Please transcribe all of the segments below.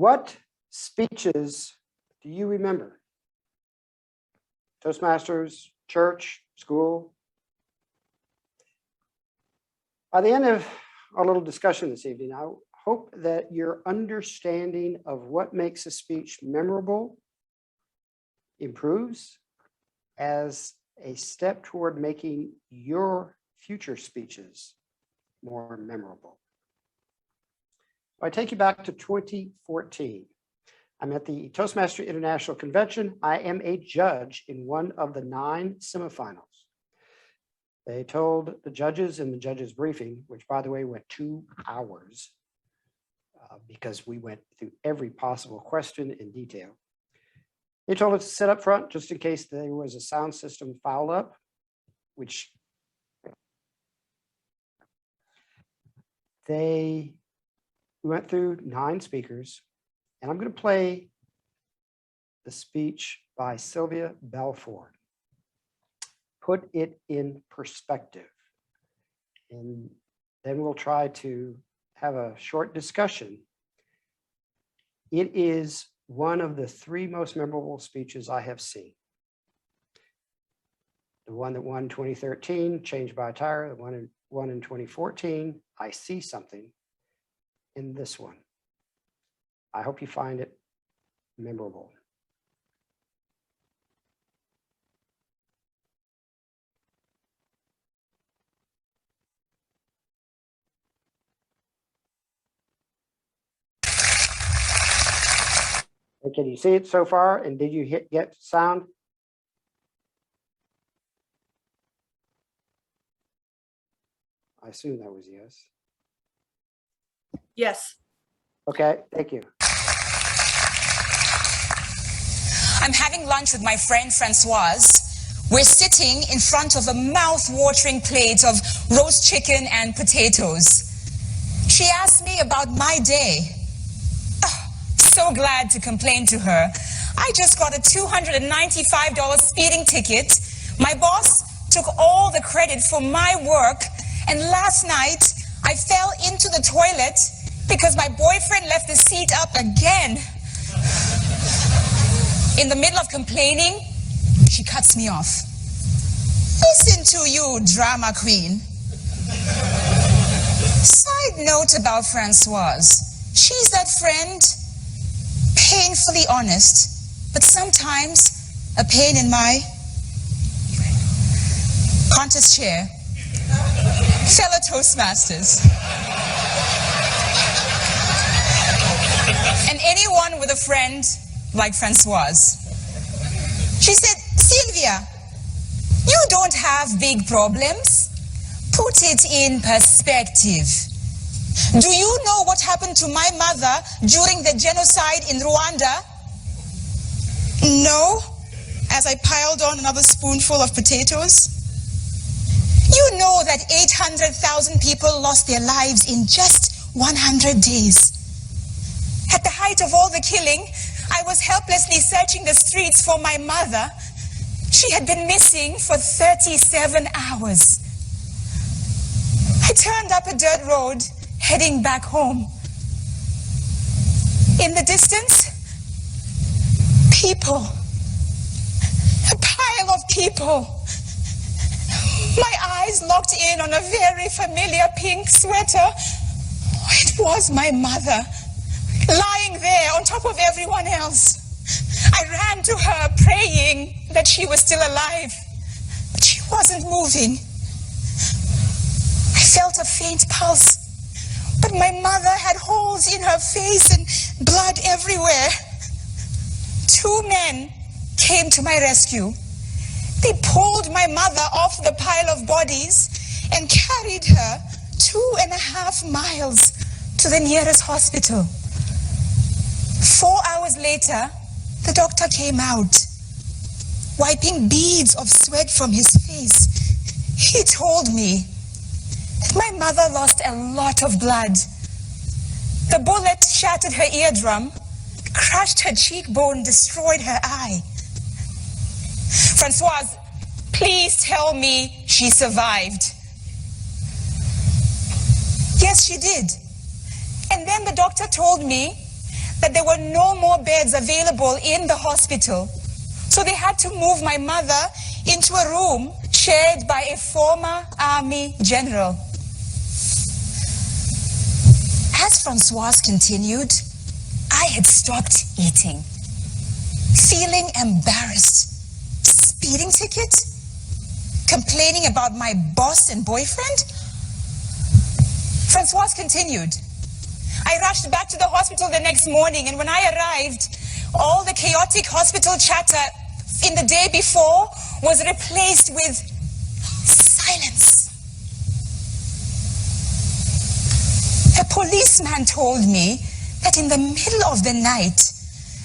What speeches do you remember? Toastmasters, church, school? By the end of our little discussion this evening, I hope that your understanding of what makes a speech memorable improves as a step toward making your future speeches more memorable. I take you back to 2014. I'm at the Toastmaster International Convention. I am a judge in one of the 9 semifinals. They told the judges in the judges briefing, which by the way went 2 hours because we went through every possible question in detail. They told us to sit up front just in case there was a sound system foul up, which we went through 9 speakers, and I'm going to play the speech by Sylvia Belford. Put it in perspective. And then we'll try to have a short discussion. It is one of the 3 most memorable speeches I have seen. The one that won 2013, Changed by a Tire, the one in 2014, I See Something, in this one. I hope you find it memorable. And can you see it so far? And did you get sound? I assume that was yes. Yes. Okay, thank you. I'm having lunch with my friend Francoise. We're sitting in front of a mouth-watering plate of roast chicken and potatoes. She asked me about my day. Oh, so glad to complain to her. I just got a $295 speeding ticket. My boss took all the credit for my work, and last night I fell into the toilet because my boyfriend left the seat up again. In the middle of complaining, she cuts me off. Listen to you, drama queen. Side note about Francoise. She's that friend, painfully honest, but sometimes a pain in my contest chair. Fellow Toastmasters. And anyone with a friend like Francoise. She said, Sylvia, you don't have big problems. Put it in perspective. Do you know what happened to my mother during the genocide in Rwanda? No, as I piled on another spoonful of potatoes. You know that 800,000 people lost their lives in just 100 days. At the height of all the killing, I was helplessly searching the streets for my mother. She had been missing for 37 hours. I turned up a dirt road, heading back home. In the distance, people. A pile of people. My eyes locked in on a very familiar pink sweater. It was my mother, lying there on top of everyone else. I ran to her praying that she was still alive, but she wasn't moving. I felt a faint pulse, but my mother had holes in her face and blood everywhere. 2 men came to my rescue. They pulled my mother off the pile of bodies and carried her 2.5 miles to the nearest hospital. 4 hours later, the doctor came out, wiping beads of sweat from his face. He told me that my mother lost a lot of blood. The bullet shattered her eardrum, crushed her cheekbone, destroyed her eye. Francoise, please tell me she survived. Yes, she did. And then the doctor told me that there were no more beds available in the hospital. So they had to move my mother into a room shared by a former army general. As Francoise continued, I had stopped eating, feeling embarrassed. Speeding ticket? Complaining about my boss and boyfriend? Francoise continued. I rushed back to the hospital the next morning, and when I arrived, all the chaotic hospital chatter in the day before was replaced with silence. A policeman told me that in the middle of the night,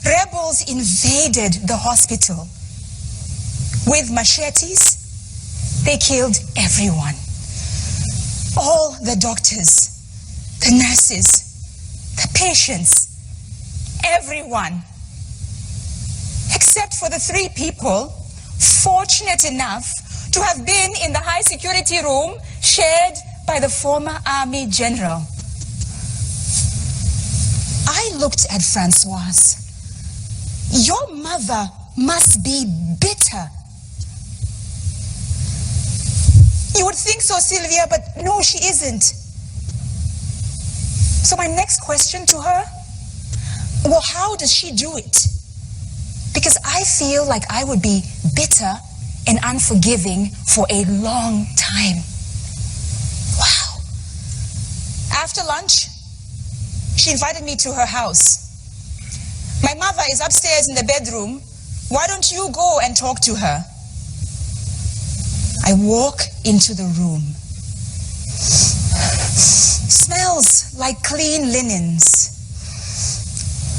rebels invaded the hospital. With machetes, they killed everyone. All the doctors, the nurses, the patients, everyone. Except for the 3 people fortunate enough to have been in the high security room shared by the former army general. I looked at Francoise. Your mother must be bitter. You would think so, Sylvia, but no, she isn't. So my next question to her, well, how does she do it? Because I feel like I would be bitter and unforgiving for a long time. Wow. After lunch, she invited me to her house. My mother is upstairs in the bedroom. Why don't you go and talk to her? I walk into the room. Smells like clean linens.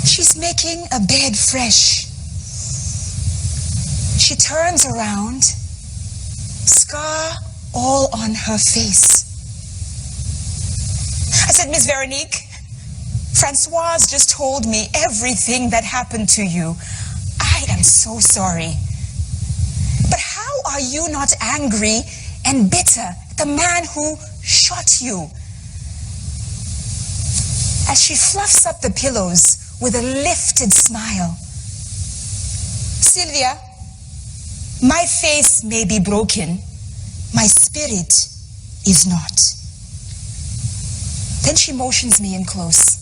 She's making a bed fresh. She turns around, scar all on her face. I said, Miss Veronique, Francoise just told me everything that happened to you. I am so sorry. But how are you not angry and bitter at the man who shot you? As she fluffs up the pillows with a lifted smile. Sylvia, my face may be broken, my spirit is not. Then she motions me in close.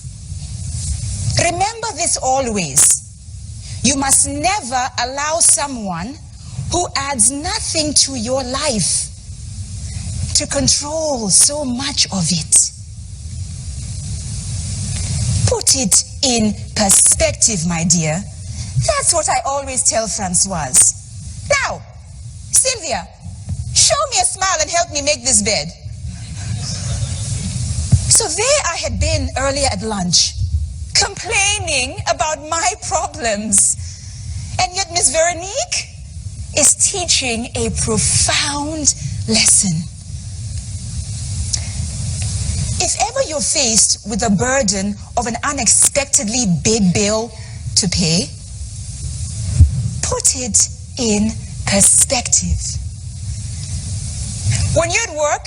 Remember this always. You must never allow someone who adds nothing to your life to control so much of it. Put it in perspective, my dear. That's what I always tell Francoise. Now, Sylvia, show me a smile and help me make this bed. So there I had been earlier at lunch, complaining about my problems. And yet Miss Veronique is teaching a profound lesson. If ever you're faced with the burden of an unexpectedly big bill to pay, put it in perspective. When you're at work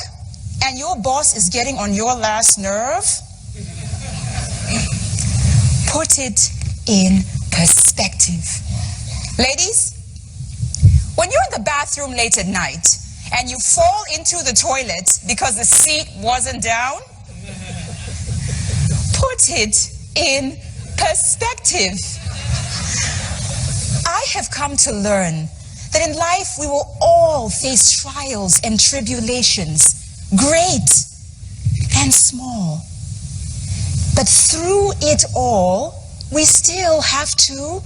and your boss is getting on your last nerve, put it in perspective. Ladies, when you're in the bathroom late at night and you fall into the toilet because the seat wasn't down, put it in perspective. I have come to learn that in life we will all face trials and tribulations, great and small. But through it all, we still have to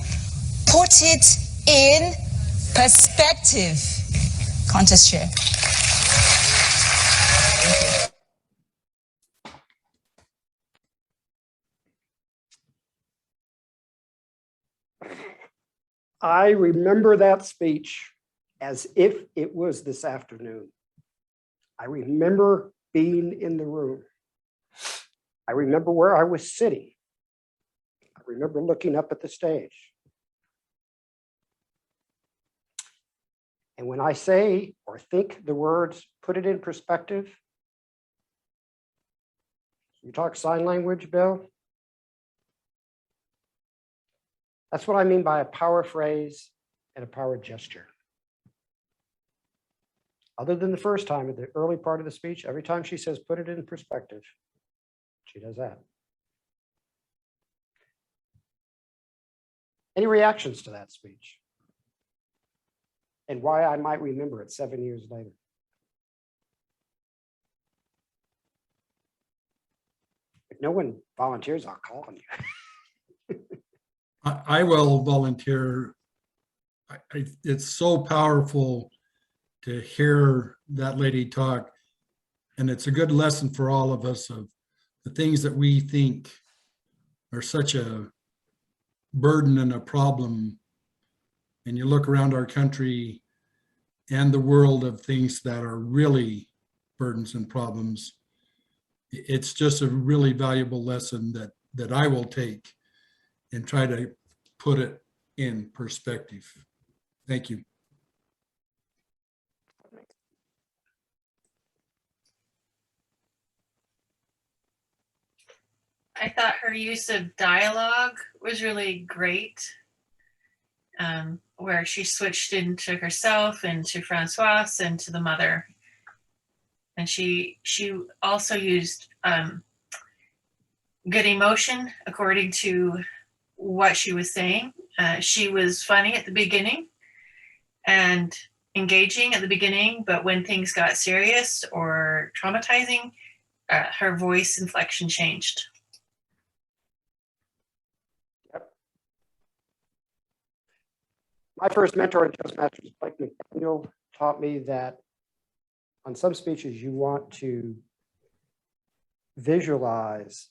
put it in perspective. Contest chair. I remember that speech as if it was this afternoon. I remember being in the room. I remember where I was sitting. I remember looking up at the stage. And when I say or think the words, put it in perspective, you talk sign language, Bill? That's what I mean by a power phrase and a power gesture. Other than the first time, at the early part of the speech, every time she says, put it in perspective, she does that. Any reactions to that speech? And why I might remember it 7 years later? If no one volunteers, I'll call on you. I will volunteer. It's so powerful to hear that lady talk. And it's a good lesson for all of us of the things that we think are such a burden and a problem. And you look around our country and the world of things that are really burdens and problems. It's just a really valuable lesson that I will take and try to put it in perspective. Thank you. I thought her use of dialogue was really great, where she switched into herself and to Francois and to the mother. And she also used good emotion according to what she was saying. She was funny at the beginning and engaging at the beginning, but when things got serious or traumatizing, her voice inflection changed. My first mentor in Toastmasters, Blake McDaniel, taught me that on some speeches, you want to visualize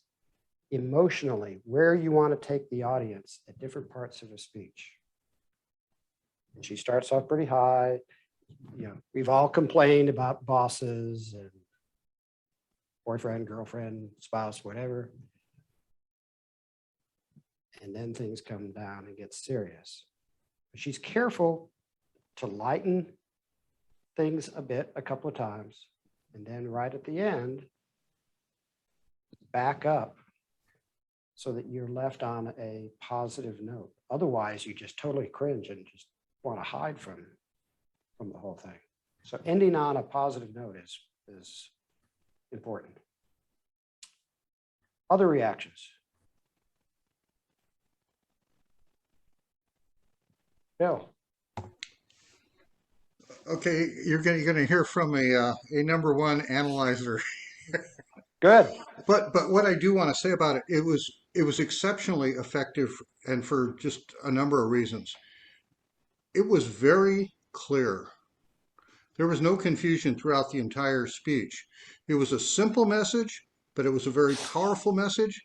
emotionally where you want to take the audience at different parts of a speech. And she starts off pretty high. You know, we've all complained about bosses and boyfriend, girlfriend, spouse, whatever. And then things come down and get serious. She's careful to lighten things a bit, a couple of times, and then right at the end, back up so that you're left on a positive note. Otherwise, you just totally cringe and just want to hide from the whole thing. So ending on a positive note is important. Other reactions? Bill. Okay, you're gonna hear from a number one analyzer. Good. But what I do want to say about it, it was exceptionally effective, and for just a number of reasons. It was very clear. There was no confusion throughout the entire speech. It was a simple message, but it was a very powerful message.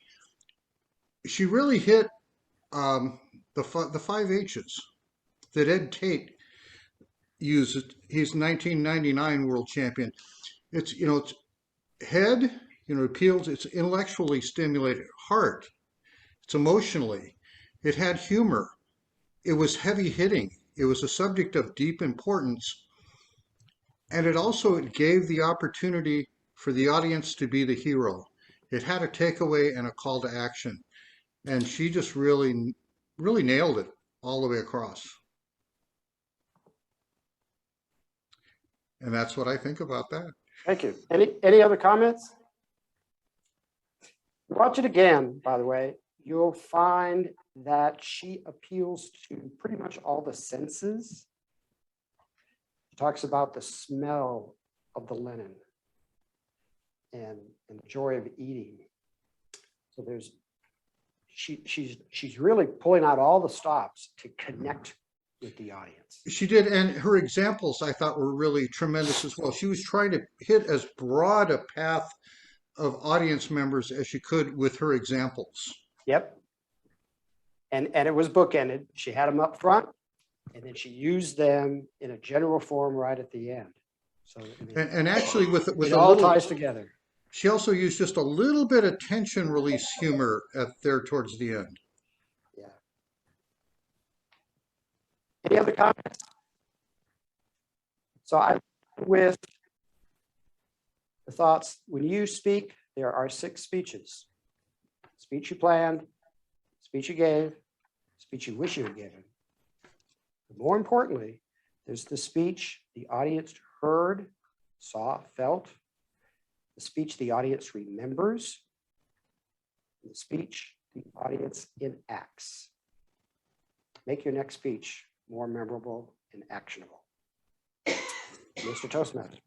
She really hit the 5 H's that Ed Tate used. He's 1999 world champion. It's, it's head, appeals. It's intellectually stimulated. Heart, it's emotionally. It had humor. It was heavy hitting. It was a subject of deep importance. And it gave the opportunity for the audience to be the hero. It had a takeaway and a call to action. And she just really, really nailed it all the way across. And that's what I think about that. Thank you. Any other comments? Watch it again, by the way. You'll find that she appeals to pretty much all the senses. She talks about the smell of the linen and the joy of eating. So she's really pulling out all the stops to connect with the audience. She did, and her examples I thought were really tremendous as well. She was trying to hit as broad a path of audience members as she could with her examples. Yep. And it was bookended. She had them up front, and then she used them in a general form right at the end. So and actually with it all ties together. She also used just a little bit of tension release humor there towards the end. Yeah. Any other comments? So I with the thoughts, when you speak, there are 6 speeches. Speech you planned, speech you gave, speech you wish you had given. But more importantly, there's the speech the audience heard, saw, felt, the speech the audience remembers, and the speech the audience enacts. Make your next speech more memorable and actionable. Mr. Toastmaster.